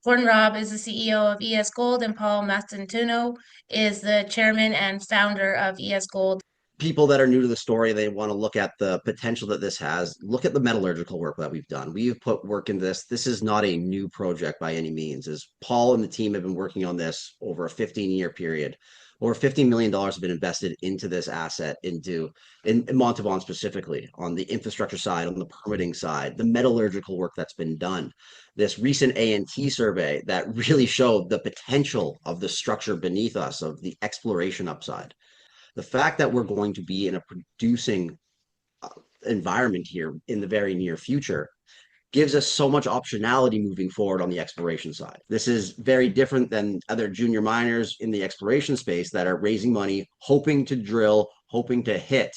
Gordon Robb is the CEO of ESGold, and Paul Mastantuono is the chairman and founder of ESGold. People that are new to the story, they want to look at the potential that this has. Look at the metallurgical work that we've done. We've put work into this. This is not a new project by any means. As Paul and the team have been working on this over a 15-year period. Over $15 million have been invested into this asset, in Montauban specifically, on the infrastructure side, on the permitting side, the metallurgical work that's been done. This recent A&T survey that really showed the potential of the structure beneath us, of the exploration upside. The fact that we're going to be in a producing uh, environment here in the very near future gives us so much optionality moving forward on the exploration side. This is very different than other junior miners in the exploration space that are raising money, hoping to drill, hoping to hit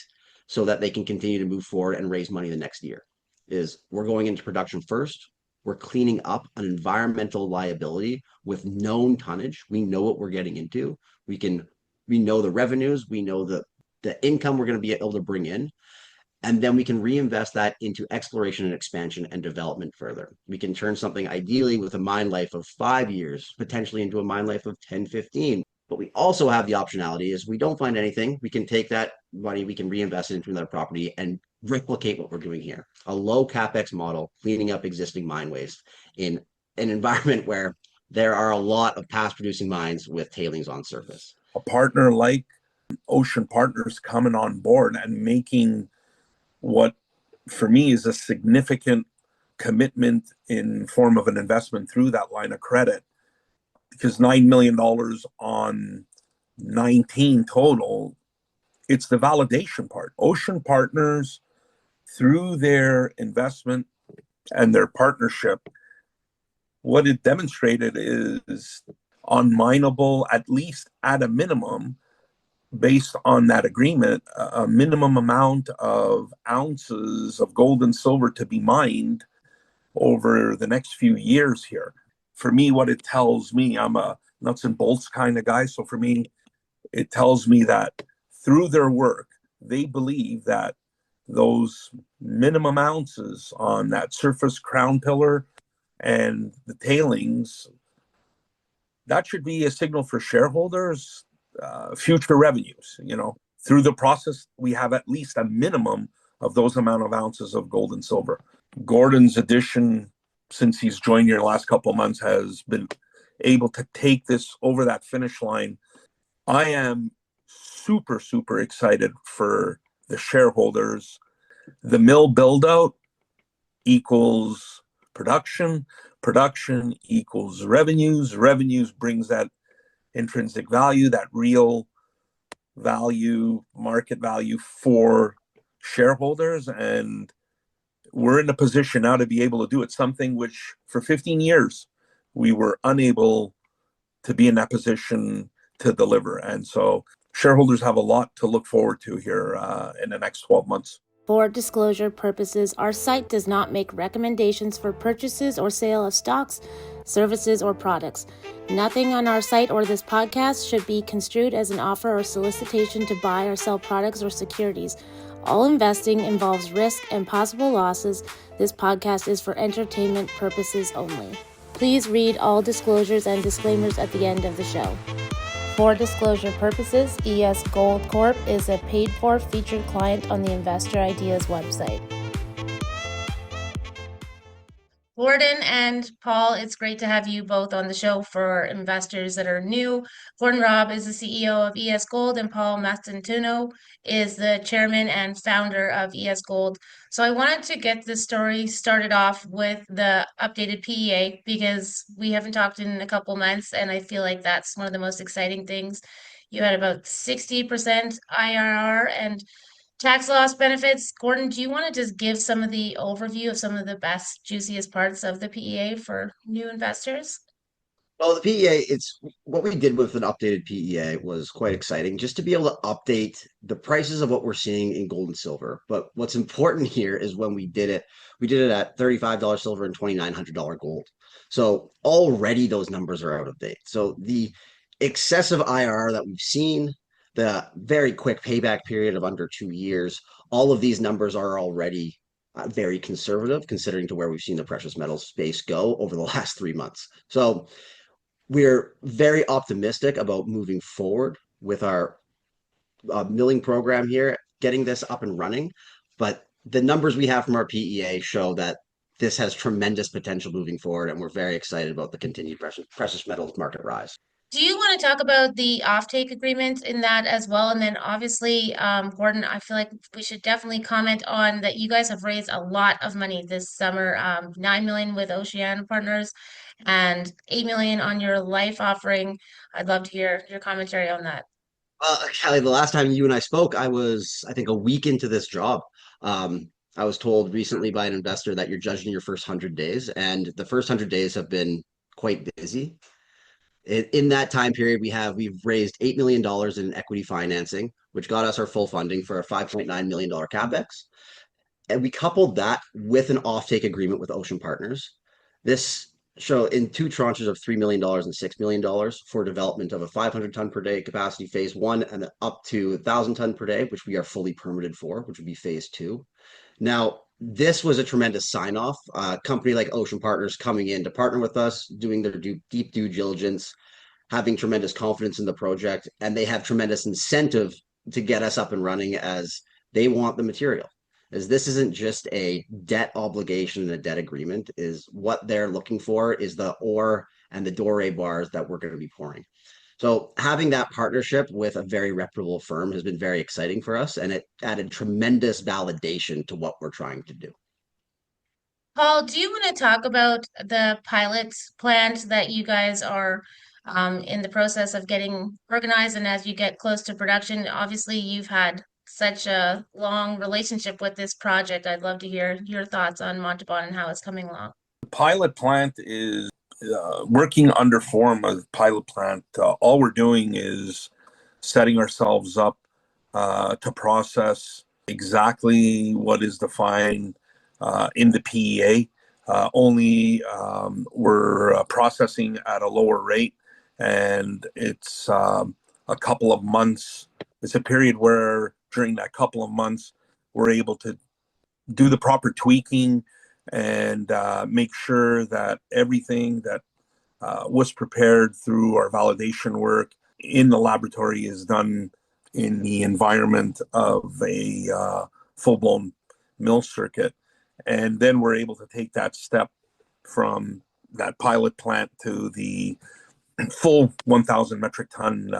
so that they can continue to move forward and raise money the next year. Is we're going into production first. We're cleaning up an environmental liability with known tonnage. We know what we're getting into. We know the revenues, we know the income we're going to be able to bring in, and then we can reinvest that into exploration and expansion and development further. We can turn something ideally with a mine life of 5 years, potentially into a mine life of 10, 15. But we also have the optionality is we don't find anything, we can take that money, we can reinvest it into another property and replicate what we're doing here. A low capex model, cleaning up existing mine waste in an environment where there are a lot of past producing mines with tailings on surface. A partner like Ocean Partners coming on board and making what for me is a significant commitment in form of an investment through that line of credit, because $9 million on 19 total, it's the validation part. Ocean Partners, through their investment and their partnership, what it demonstrated is unminable, at least at a minimum, based on that agreement, a minimum amount of ounces of gold and silver to be mined over the next few years here. For me, what it tells me, I'm a nuts and bolts kind of guy. So for me, it tells me that through their work, they believe that those minimum ounces on that surface crown pillar and the tailings, that should be a signal for shareholders, future revenues. Through the process, we have at least a minimum of those amount of ounces of gold and silver. Gordon's addition, since he's joined here in the last couple of months, has been able to take this over that finish line. I am super, super excited for the shareholders. The mill build out equals production. Production equals revenues. Revenues brings that intrinsic value, that real value, market value for shareholders. And we're in a position now to be able to do it, something which for 15 years we were unable to be in that position to deliver. And so shareholders have a lot to look forward to here in the next 12 months. For disclosure purposes, our site does not make recommendations for purchases or sale of stocks, services, or products. Nothing on our site or this podcast should be construed as an offer or solicitation to buy or sell products or securities. All investing involves risk and possible losses. This podcast is for entertainment purposes only. Please read all disclosures and disclaimers at the end of the show. For disclosure purposes, ESGold Corp is a paid-for featured client on the Investor Ideas website. Gordon and Paul, it's great to have you both on the show. For investors that are new, Gordon Robb is the CEO of ESGold, and Paul Mastantuono is the chairman and founder of ESGold. So I wanted to get this story started off with the updated PEA because we haven't talked in a couple months, and I feel like that's one of the most exciting things. You had about 60% IRR and tax loss benefits. Gordon, do you want to just give some of the overview of some of the best, juiciest parts of the PEA for new investors? Well, the PEA, it's what we did with an updated PEA was quite exciting just to be able to update the prices of what we're seeing in gold and silver. But what's important here is when we did it at $35 silver and $2,900 gold. So already those numbers are out of date. So the excessive IRR that we've seen, the very quick payback period of under 2 years, all of these numbers are already very conservative considering to where we've seen the precious metals space go over the last 3 months. So we're very optimistic about moving forward with our milling program here, getting this up and running. But the numbers we have from our PEA show that this has tremendous potential moving forward, and we're very excited about the continued precious metals market rise. Do you want to talk about the offtake agreement in that as well? And then obviously, Gordon, I feel like we should definitely comment on that you guys have raised a lot of money this summer, 9 million with Oceana Partners and 8 million on your life offering. I'd love to hear your commentary on that. Kelly, the last time you and I spoke, I was, I think, a week into this job. I was told recently by an investor that you're judging your first 100 days, and the first 100 days have been quite busy. In that time period, we've raised $8 million in equity financing, which got us our full funding for a $5.9 million capex. And we coupled that with an offtake agreement with Ocean Partners. This show in two tranches of $3 million and $6 million for development of a 500 ton per day capacity phase one, and up to 1,000 ton per day, which we are fully permitted for, which would be phase two. Now, this was a tremendous sign off. A company like Ocean Partners coming in to partner with us, doing their deep due diligence, having tremendous confidence in the project, and they have tremendous incentive to get us up and running as they want the material. As this isn't just a debt obligation and a debt agreement, is what they're looking for is the ore and the doré bars that we're going to be pouring. So having that partnership with a very reputable firm has been very exciting for us, and it added tremendous validation to what we're trying to do. Paul, do you want to talk about the pilot plant that you guys are in the process of getting organized, and as you get close to production? Obviously, you've had such a long relationship with this project. I'd love to hear your thoughts on Montauban and how it's coming along. The pilot plant is working under form of pilot plant. All we're doing is setting ourselves up to process exactly what is defined in the PEA. Only we're processing at a lower rate, and it's a couple of months. It's a period where during that couple of months, we're able to do the proper tweaking and make sure that everything that was prepared through our validation work in the laboratory is done in the environment of a full-blown mill circuit. And then we're able to take that step from that pilot plant to the full 1,000 metric ton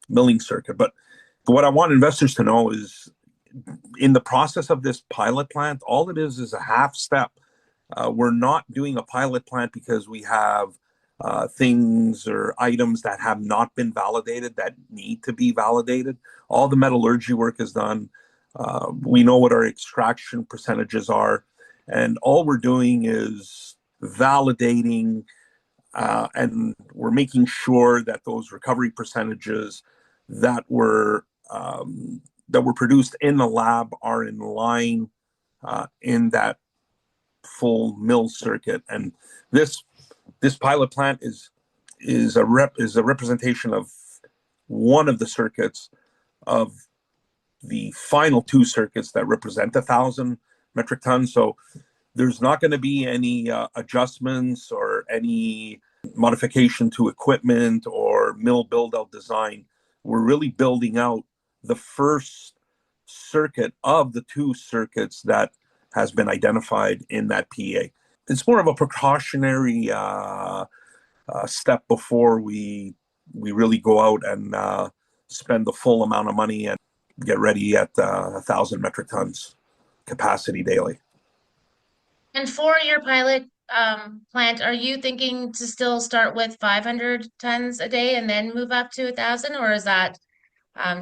milling circuit. But what I want investors to know is in the process of this pilot plant, all it is a half step. We're not doing a pilot plant because we have things or items that have not been validated that need to be validated. All the metallurgy work is done. We know what our extraction percentages are, and all we're doing is validating and we're making sure that those recovery percentages that were produced in the lab are in line in that full mill circuit. And this pilot plant is a representation of one of the circuits of the final two circuits that represent 1,000 metric tons. So there's not going to be any adjustments or any modification to equipment or mill build-out design. We're really building out the first circuit of the two circuits that has been identified in that PEA. It's more of a precautionary step before we really go out and spend the full amount of money and get ready at 1,000 metric tons capacity daily. And for your pilot plant, are you thinking to still start with 500 tons a day and then move up to 1,000, or is that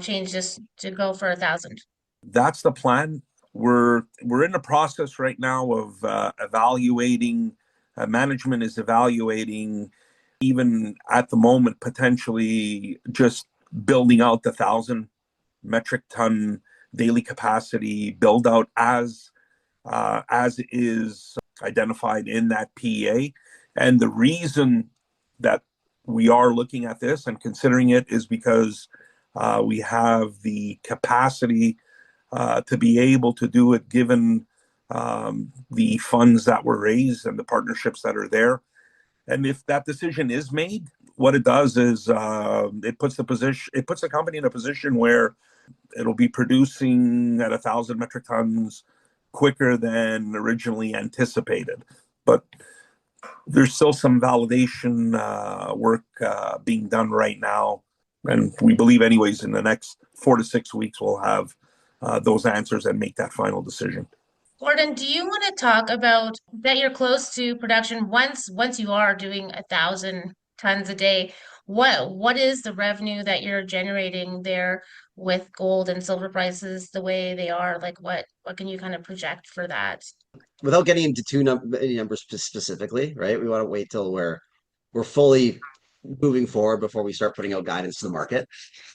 change just to go for 1,000? That's the plan. We're in the process right now of evaluating. Management is evaluating, even at the moment, potentially just building out the 1,000 metric ton daily capacity build out as is identified in that PEA. And the reason that we are looking at this and considering it is because we have the capacity to be able to do it given the funds that were raised and the partnerships that are there. And if that decision is made, what it does is it puts the company in a position where it'll be producing at 1,000 metric tons quicker than originally anticipated. But there's still some validation work being done right now. And we believe anyways, in the next 4 to 6 weeks, we'll have those answers and make that final decision. Gordon, do you want to talk about that you're close to production once you are doing 1,000 tons a day? What is the revenue that you're generating there with gold and silver prices the way they are? Like what can you kind of project for that? Without getting into any numbers specifically, right? We want to wait till we're fully moving forward before we start putting out guidance to the market.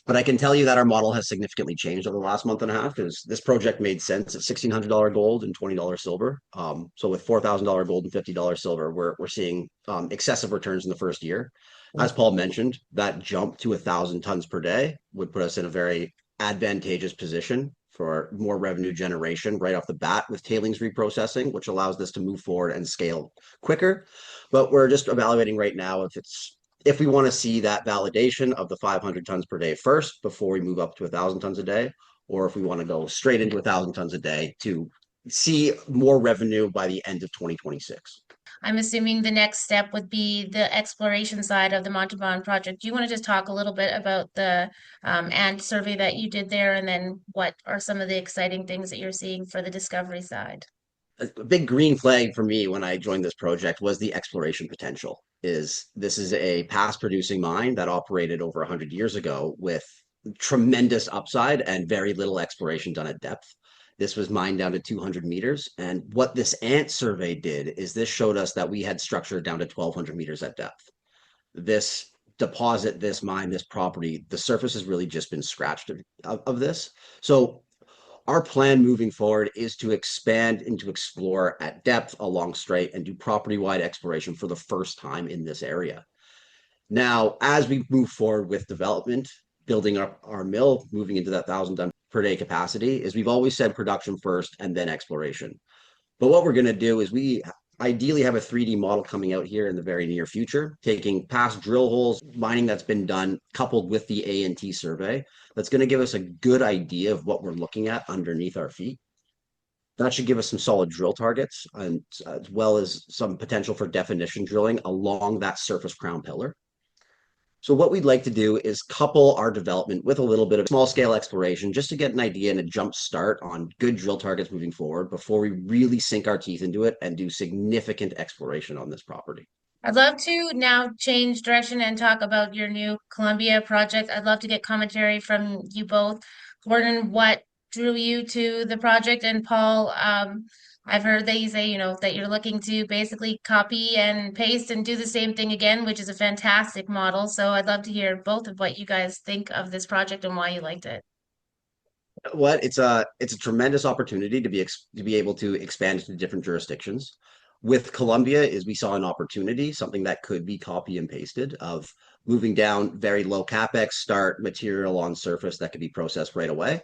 But I can tell you that our model has significantly changed over the last month and a half because this project made sense at $1,600 gold and $20 silver. So with $4,000 gold and $50 silver, we're seeing excessive returns in the first year. As Paul mentioned, that jump to 1,000 tons per day would put us in a very advantageous position for more revenue generation right off the bat with tailings reprocessing, which allows this to move forward and scale quicker. But we're just evaluating right now if we want to see that validation of the 500 tons per day first before we move up to 1,000 tons a day, or if we want to go straight into 1,000 tons a day to see more revenue by the end of 2026. I'm assuming the next step would be the exploration side of the Montalban project. Do you want to just talk a little bit about the ant survey that you did there, and then what are some of the exciting things that you're seeing for the discovery side? A big green flag for me when I joined this project was the exploration potential. This is a past producing mine that operated over 100 years ago with tremendous upside and very little exploration done at depth. This was mined down to 200 meters. And what this ant survey did is this showed us that we had structure down to 1,200 meters at depth. This deposit, this mine, this property, the surface has really just been scratched of this. So our plan moving forward is to expand and to explore at depth along strike and do property-wide exploration for the first time in this area. Now, as we move forward with development, building up our mill, moving into that 1,000 ton per day capacity, is we've always said production first and then exploration. But what we're going to do is we ideally have a 3D model coming out here in the very near future, taking past drill holes, mining that's been done, coupled with the A&T survey. That's going to give us a good idea of what we're looking at underneath our feet. That should give us some solid drill targets, and as well as some potential for definition drilling along that surface crown pillar. So what we'd like to do is couple our development with a little bit of small scale exploration just to get an idea and a jump start on good drill targets moving forward before we really sink our teeth into it and do significant exploration on this property. I'd love to now change direction and talk about your new Columbia project. I'd love to get commentary from you both. Gordon, what drew you to the project? And Paul, I've heard that you say, that you're looking to basically copy and paste and do the same thing again, which is a fantastic model. So I'd love to hear both of what you guys think of this project and why you liked it. It's a tremendous opportunity to be able to expand into different jurisdictions. With Columbia is we saw an opportunity, something that could be copy and pasted of moving down very low capex, start material on surface that could be processed right away.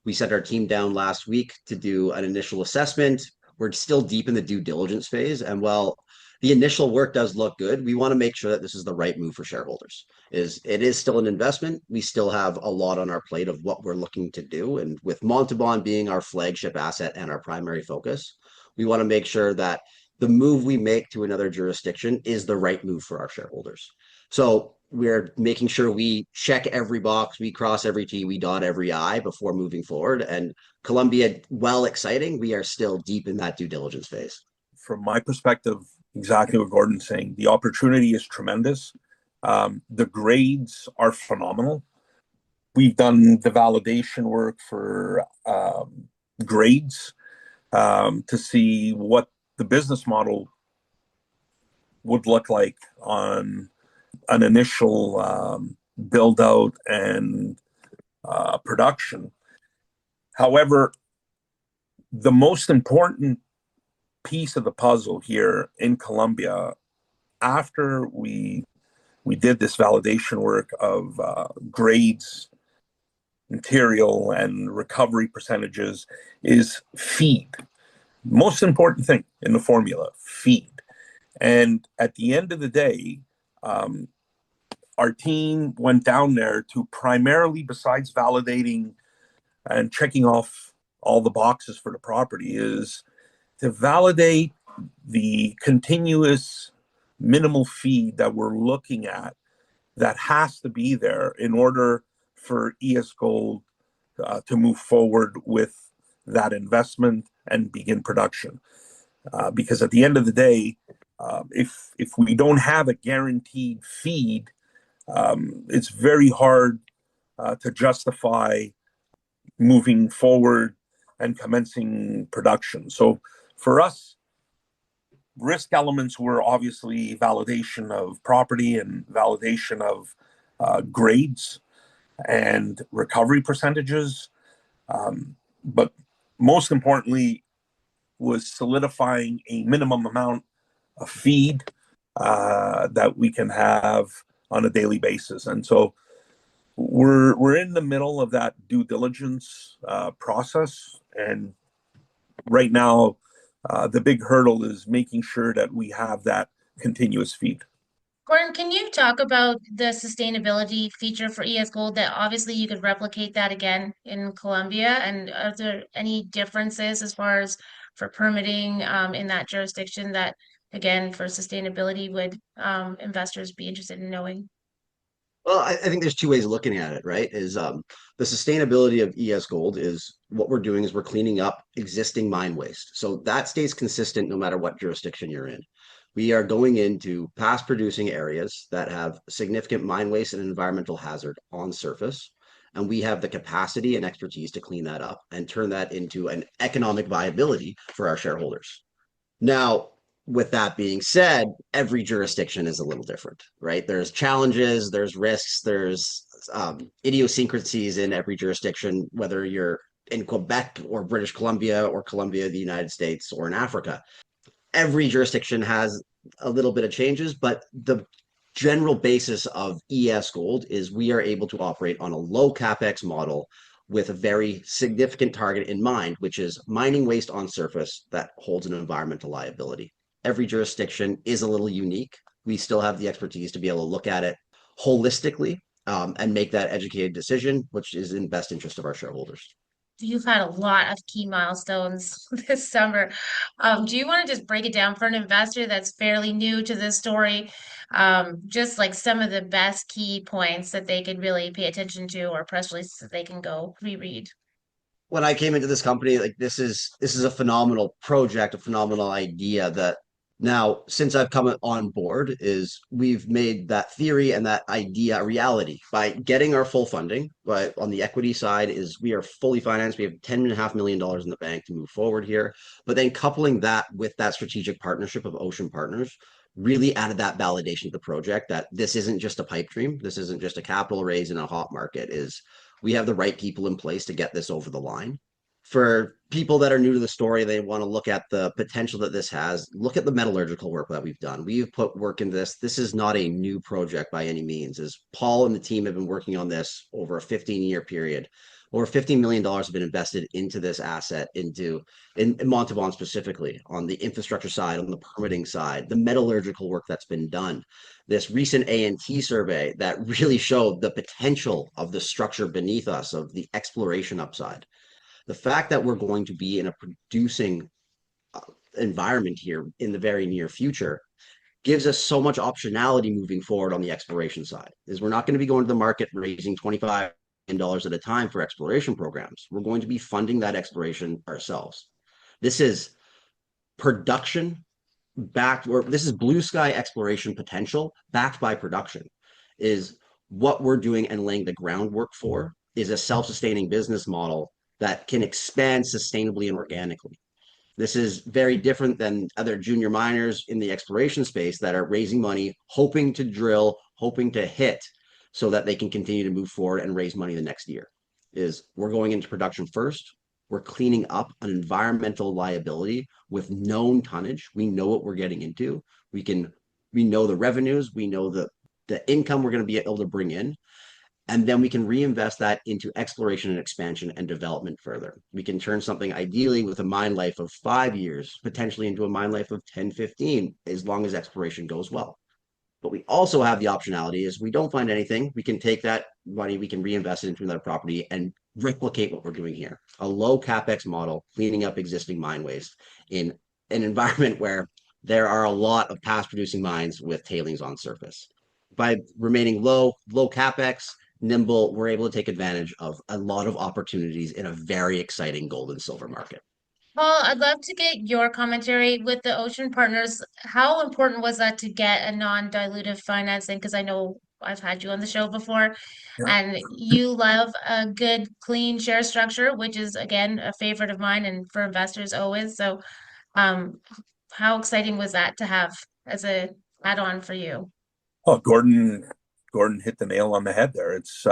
We sent our team down last week to do an initial assessment. We're still deep in the due diligence phase. And while the initial work does look good, we want to make sure that this is the right move for shareholders. It is still an investment. We still have a lot on our plate of what we're looking to do. And with Montalban being our flagship asset and our primary focus, we want to make sure that the move we make to another jurisdiction is the right move for our shareholders. So we're making sure we check every box, we cross every T, we dot every I before moving forward. And Columbia, while exciting, we are still deep in that due diligence phase. From my perspective, exactly what Gordon's saying. The opportunity is tremendous. The grades are phenomenal. We've done the validation work for grades to see what the business model would look like on an initial build out and production. However, the most important piece of the puzzle here in Columbia, after we did this validation work of grades, material, and recovery percentages, is feed. most important thing in the formula, feed. And at the end of the day, our team went down there to primarily, besides validating and checking off all the boxes for the property, is to validate the continuous minimal feed that we're looking at that has to be there in order for ESGold to move forward with that investment and begin production. Because at the end of the day, if we don't have a guaranteed feed, it's very hard to justify moving forward and commencing production. So for us, risk elements were obviously validation of property and validation of grades and recovery percentages. But most importantly was solidifying a minimum amount of feed that we can have on a daily basis. And so we're in the middle of that due diligence process. And right now, the big hurdle is making sure that we have that continuous feed. Gordon, can you talk about the sustainability feature for ESGold that obviously you could replicate that again in Colombia? And are there any differences as far as for permitting in that jurisdiction that, again, for sustainability would investors be interested in knowing? Well, I think there's two ways of looking at it, right? Is the sustainability of ESGold is what we're doing is we're cleaning up existing mine waste. So that stays consistent no matter what jurisdiction you're in. We are going into past producing areas that have significant mine waste and environmental hazard on surface. And we have the capacity and expertise to clean that up and turn that into an economic viability for our shareholders. Now, with that being said, every jurisdiction is a little different, right? There's challenges, there's risks, there's idiosyncrasies in every jurisdiction, whether you're in Quebec or British Columbia or Colombia, the United States, or in Africa. Every jurisdiction has a little bit of changes, but the general basis of ESGold is we are able to operate on a low capex model with a very significant target in mind, which is mining waste on surface that holds an environmental liability. Every jurisdiction is a little unique. We still have the expertise to be able to look at it holistically and make that educated decision, which is in best interest of our shareholders. You've had a lot of key milestones this summer. Do you want to just break it down for an investor that's fairly new to this story? Just like some of the best key points that they could really pay attention to, or press releases that they can go reread. When I came into this company, like this is a phenomenal project, a phenomenal idea that now since I've come on board is we've made that theory and that idea a reality by getting our full funding. But on the equity side is we are fully financed. We have $10.5 million in the bank to move forward here. But then coupling that with that strategic partnership of Ocean Partners really added that validation to the project that this isn't just a pipe dream. This isn't just a capital raise in a hot market. Is we have the right people in place to get this over the line. For people that are new to the story, they want to look at the potential that this has. Look at the metallurgical work that we've done. We've put work into this. This is not a new project by any means. As Paul and the team have been working on this over a 15-year period. Over $15 million have been invested into this asset, in Montauban specifically, on the infrastructure side, on the permitting side, the metallurgical work that's been done. This recent A&T survey that really showed the potential of the structure beneath us, of the exploration upside. The fact that we're going to be in a producing environment here in the very near future gives us so much optionality moving forward on the exploration side. Is we're not going to be going to the market raising $25 million at a time for exploration programs. We're going to be funding that exploration ourselves. This is production backed, or this is blue sky exploration potential backed by production. Is what we're doing and laying the groundwork for is a self-sustaining business model that can expand sustainably and organically. This is very different than other junior miners in the exploration space that are raising money, hoping to drill, hoping to hit so that they can continue to move forward and raise money the next year. Is we're going into production first. We're cleaning up an environmental liability with known tonnage. We know what we're getting into. We know the revenues. We know the income we're going to be able to bring in. And then we can reinvest that into exploration and expansion and development further. We can turn something ideally with a mine life of 5 years, potentially into a mine life of 10, 15, as long as exploration goes well. But we also have the optionality is we don't find anything, we can take that money, we can reinvest it into another property and replicate what we're doing here. A low capex model, cleaning up existing mine waste in an environment where there are a lot of past producing mines with tailings on surface. By remaining low capex, nimble, we're able to take advantage of a lot of opportunities in a very exciting gold and silver market. Paul, I'd love to get your commentary with the Ocean Partners. How important was that to get a non-dilutive financing? Because I know I've had you on the show before, Yeah. and you love a good, clean share structure, which is again a favorite of mine and for investors always. So, um, how exciting was that to have as a add-on for you? Oh, Gordon hit the nail on the head there. It's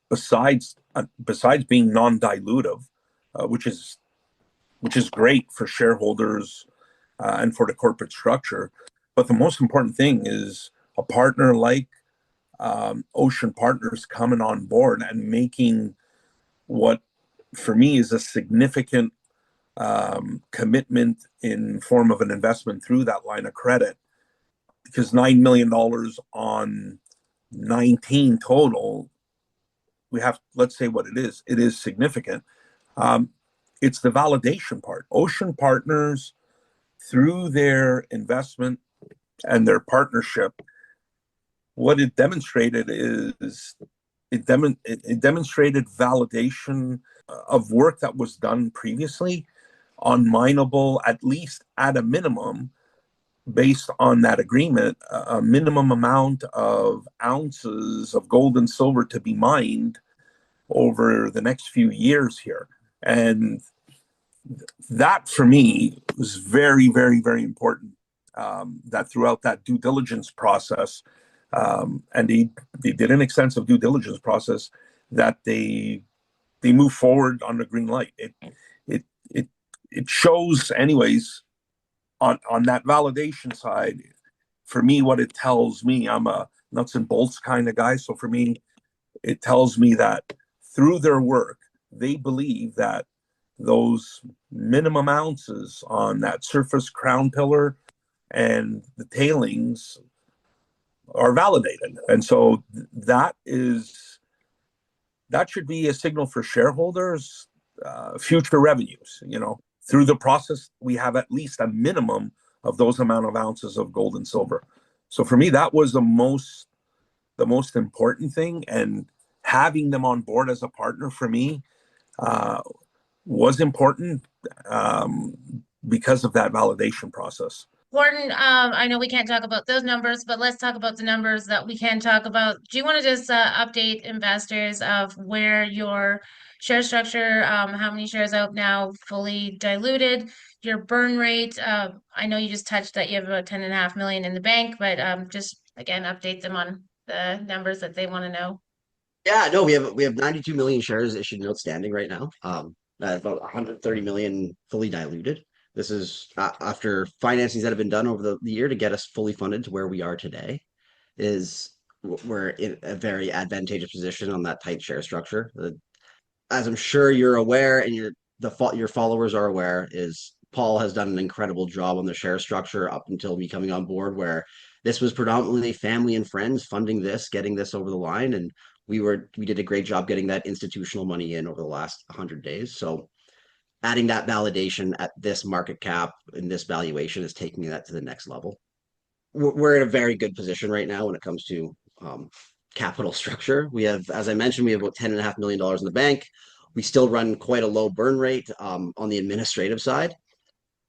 besides being non-dilutive, which is great for shareholders and for the corporate structure. But the most important thing is a partner like Ocean Partners coming on board and making what, for me, is a significant commitment in form of an investment through that line of credit. Because $9 million on 19 total, we have, let's say what it is significant. It's the validation part. Ocean Partners, through their investment and their partnership, what it demonstrated is it demonstrated validation of work that was done previously on mineable, at least at a minimum, based on that agreement, a minimum amount of ounces of gold and silver to be mined over the next few years here. And that, for me, was very, very, very important, that throughout that due diligence process, and they did an extensive due diligence process, that they move forward on the green light. It shows, anyways, on that validation side, for me, what it tells me, I'm a nuts and bolts kind of guy. So for me, it tells me that through their work, they believe that those minimum ounces on that surface crown pillar and the tailings are validated. And so that should be a signal for shareholders, future revenues, through the process, we have at least a minimum of those amount of ounces of gold and silver. So for me, that was the most important thing. And having them on board as a partner for me was important because of that validation process. Gordon, I know we can't talk about those numbers, but let's talk about the numbers that we can talk about. Do you want to just update investors of where your share structure, how many shares out now, fully diluted, your burn rate? I know you just touched that you have about 10.5 million in the bank, but just again, update them on the numbers that they want to know. Yeah, no, we have 92 million shares issued and outstanding right now. About 130 million fully diluted. This is after financings that have been done over the year to get us fully funded to where we are today. We're in a very advantageous position on that tight share structure. As I'm sure you're aware, and your followers are aware, is Paul has done an incredible job on the share structure up until me coming on board, where this was predominantly family and friends funding this, getting this over the line, and we did a great job getting that institutional money in over the last 100 days. So adding that validation at this market cap and this valuation is taking that to the next level. We're in a very good position right now when it comes to capital structure. We have, as I mentioned, we have about $10.5 million in the bank. We still run quite a low burn rate on the administrative side.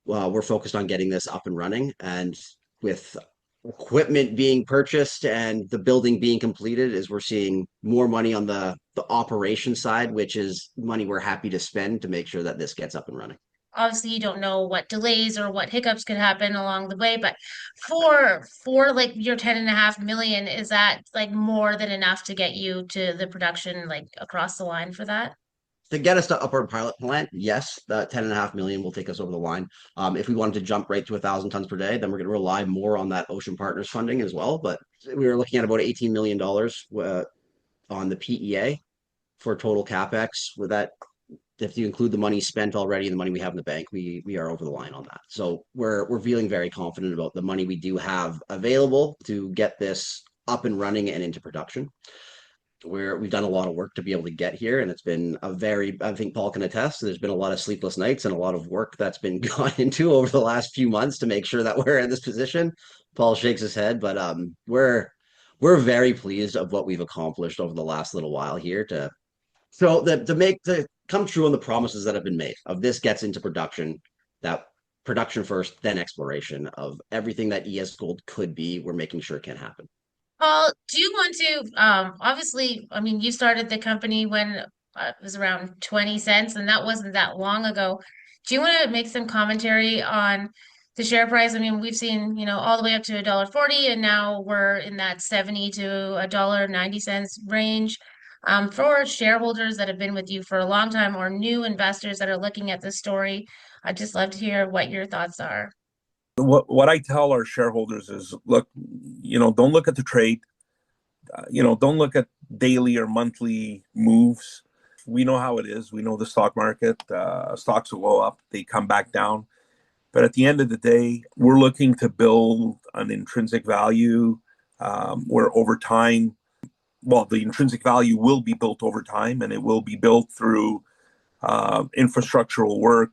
We're focused on getting this up and running, and with equipment being purchased and the building being completed, is we're seeing more money on the operation side, which is money we're happy to spend to make sure that this gets up and running. Obviously you don't know what delays or what hiccups could happen along the way, but for like your 10.5 million, is that like more than enough to get you to the production like across the line for that? To get us to upper pilot plant, yes, that 10.5 million will take us over the line. If we wanted to jump right to 1,000 tons per day, then we're going to rely more on that Ocean Partners funding as well. But we were looking at about $18 million on the PEA for total capex. With that, if you include the money spent already and the money we have in the bank, we are over the line on that. So we're feeling very confident about the money we do have available to get this up and running and into production. We've done a lot of work to be able to get here, and it's been I think Paul can attest, there's been a lot of sleepless nights and a lot of work that's been gone into over the last few months to make sure that we're in this position. Paul shakes his head, but we're very pleased of what we've accomplished over the last little while here to come true on the promises that have been made of this gets into production, that production first, then exploration of everything that ESGold could be. We're making sure it can happen. Paul, do you want to, obviously, I mean, you started the company when it was around 20 cents, and that wasn't that long ago. Do you want to make some commentary on the share price? I mean, we've seen, all the way up to $1.40, and now we're in that 70 to $1.90 range. For shareholders that have been with you for a long time or new investors that are looking at this story, I'd just love to hear what your thoughts are. What I tell our shareholders is, look, don't look at the trade. Don't look at daily or monthly moves. We know how it is. We know the stock market. Stocks will go up, they come back down. But at the end of the day, we're looking to build an intrinsic value where over time, the intrinsic value will be built over time, and it will be built through infrastructural work,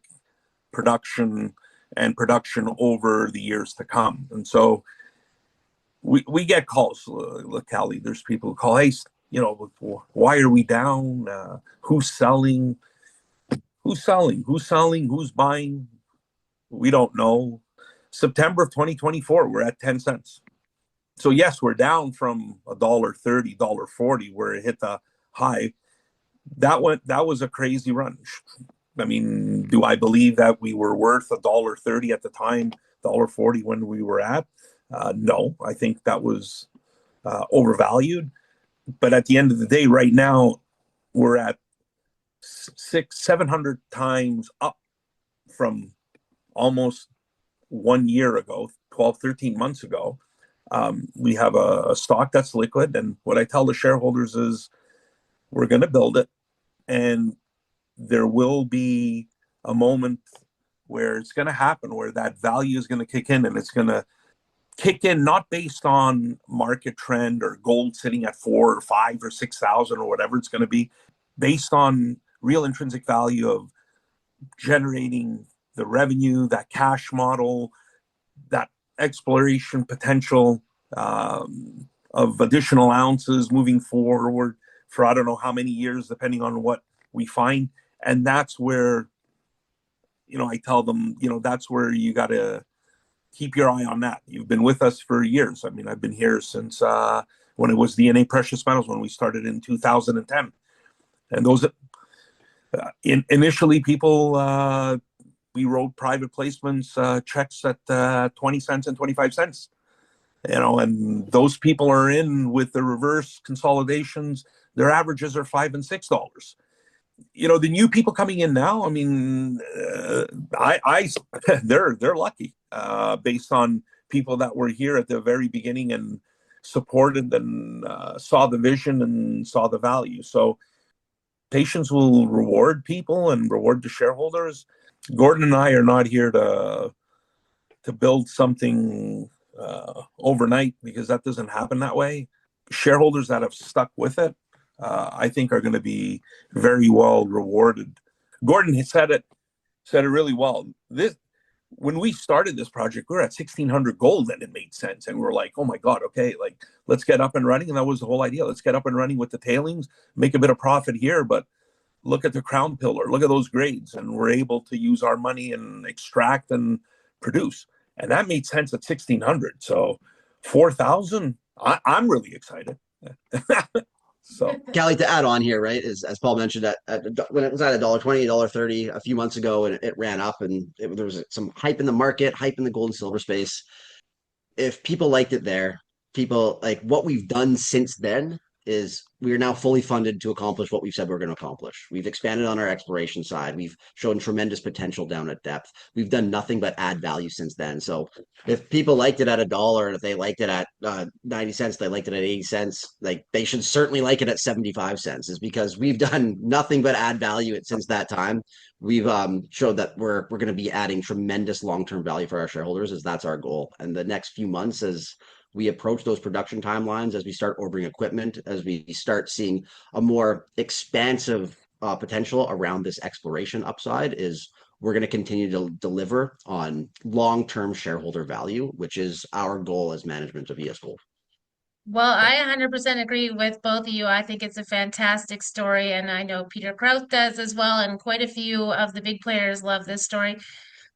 production over the years to come. And so we get calls. Look, Callie, there's people who call, hey, why are we down? Who's selling? Who's buying? We don't know. September of 2024, we're at 10 cents. So yes, we're down from $1.30, $1.40, where it hit the high. That was a crazy run. I mean, do I believe that we were worth $1.30 at the time, $1.40 when we were at? No, I think that was overvalued. But at the end of the day, right now, we're at 700 times up from almost 1 year ago, 12, 13 months ago. We have a stock that's liquid. And what I tell the shareholders is we're going to build it. And there will be a moment where it's going to happen, where that value is going to kick in, and it's going to kick in not based on market trend or gold sitting at 4 or 5 or 6,000 or whatever it's going to be, based on real intrinsic value of generating the revenue, that cash model, that exploration potential of additional ounces moving forward for I don't know how many years, depending on what we find. And that's where, I tell them, that's where you got to keep your eye on that. You've been with us for years. I mean, I've been here since when it was DNA Precious Metals, when we started in 2010. And those, initially people, we wrote private placements, checks at 20 cents and 25 cents. And those people are in with the reverse consolidations. Their averages are $5 and $6. The new people coming in now, I mean, they're lucky based on people that were here at the very beginning and supported and saw the vision and saw the value. So patience will reward people and reward the shareholders. Gordon and I are not here to build something overnight, because that doesn't happen that way. Shareholders that have stuck with it, I think, are going to be very well rewarded. Gordon said it really well. When we started this project, we were at 1,600 gold, and it made sense. And we were like, oh my God, okay, let's get up and running. And that was the whole idea. Let's get up and running with the tailings, make a bit of profit here, but look at the crown pillar, look at those grades. And we're able to use our money and extract and produce. And that made sense at 1,600. So 4,000, I'm really excited. So, Callie, to add on here, right, is as Paul mentioned, when it was at $1.20, $1.30 a few months ago, and it ran up, and there was some hype in the market, hype in the gold and silver space. If people liked it there, people like what we've done since then is we are now fully funded to accomplish what we've said we're going to accomplish. We've expanded on our exploration side. We've shown tremendous potential down at depth. We've done nothing but add value since then. So if people liked it at $1, and if they liked it at 90 cents, they liked it at 80 cents, like they should certainly like it at 75 cents, is because we've done nothing but add value since that time. We've showed that we're going to be adding tremendous long-term value for our shareholders, as that's our goal. And the next few months, as we approach those production timelines, as we start ordering equipment, as we start seeing a more expansive potential around this exploration upside, is we're going to continue to deliver on long-term shareholder value, which is our goal as management of ESGold. Well, I 100% agree with both of you. I think it's a fantastic story, and I know Peter Kraut does as well, and quite a few of the big players love this story.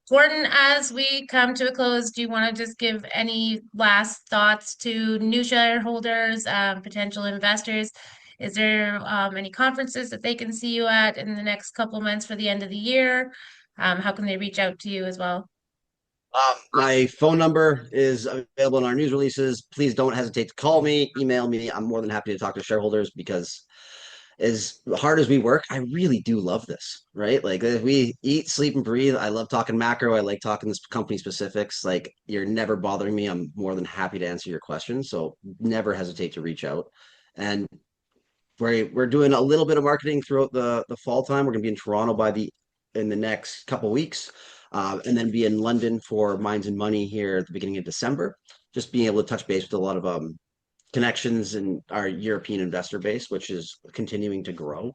Gordon, as we come to a close, do you want to just give any last thoughts to new shareholders, potential investors? Is there any conferences that they can see you at in the next couple of months for the end of the year? How can they reach out to you as well? My phone number is available in our news releases. Please don't hesitate to call me, email me. I'm more than happy to talk to shareholders, because as hard as we work, I really do love this, right? Like, we eat, sleep, and breathe. I love talking macro. I like talking this company specifics. Like, you're never bothering me. I'm more than happy to answer your questions. So never hesitate to reach out. And we're doing a little bit of marketing throughout the fall time. We're going to be in Toronto in the next couple weeks, and then be in London for Mines and Money here at the beginning of December. Just being able to touch base with a lot of connections in our European investor base, which is continuing to grow.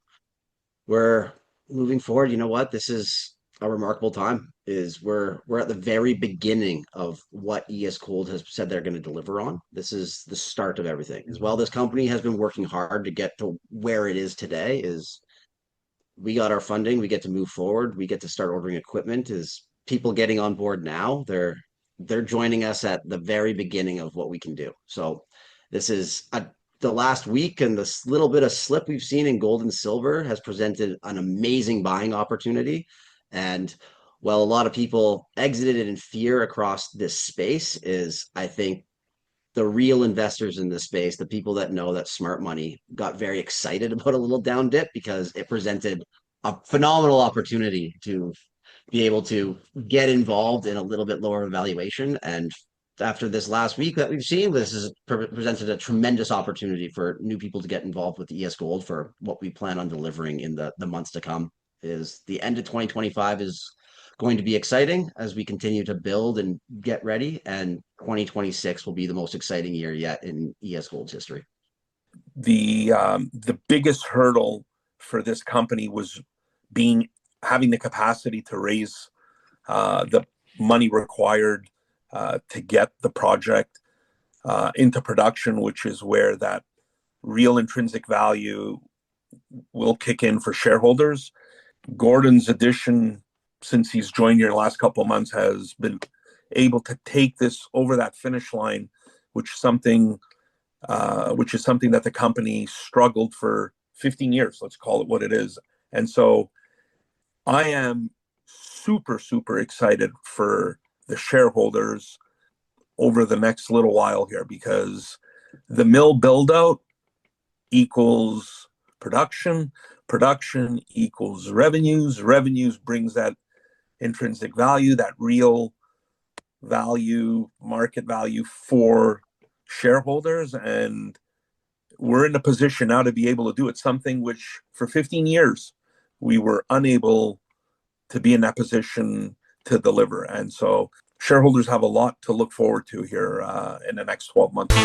We're moving forward. You know what? This is a remarkable time. We're at the very beginning of what ESGold has said they're going to deliver on. This is the start of everything. As well, this company has been working hard to get to where it is today. We got our funding, we get to move forward, we get to start ordering equipment. Is people getting on board now? They're joining us at the very beginning of what we can do. So this is the last week, and this little bit of slip we've seen in gold and silver has presented an amazing buying opportunity. And while a lot of people exited it in fear across this space, I think the real investors in this space, the people that know that smart money, got very excited about a little down dip, because it presented a phenomenal opportunity to be able to get involved in a little bit lower valuation. And after this last week that we've seen, this has presented a tremendous opportunity for new people to get involved with ESGold for what we plan on delivering in the months to come. Is the end of 2025 is going to be exciting as we continue to build and get ready, and 2026 will be the most exciting year yet in ESGold's history. The biggest hurdle for this company was having the capacity to raise the money required to get the project into production, which is where that real intrinsic value will kick in for shareholders. Gordon's addition, since he's joined here in the last couple of months, has been able to take this over that finish line, which is something that the company struggled for 15 years. Let's call it what it is. And so I am super, super excited for the shareholders over the next little while here, because the mill build out equals production equals revenues brings that intrinsic value, that real value, market value for shareholders. And we're in a position now to be able to do it, something which for 15 years we were unable to be in that position to deliver. And so shareholders have a lot to look forward to here in the next 12 months.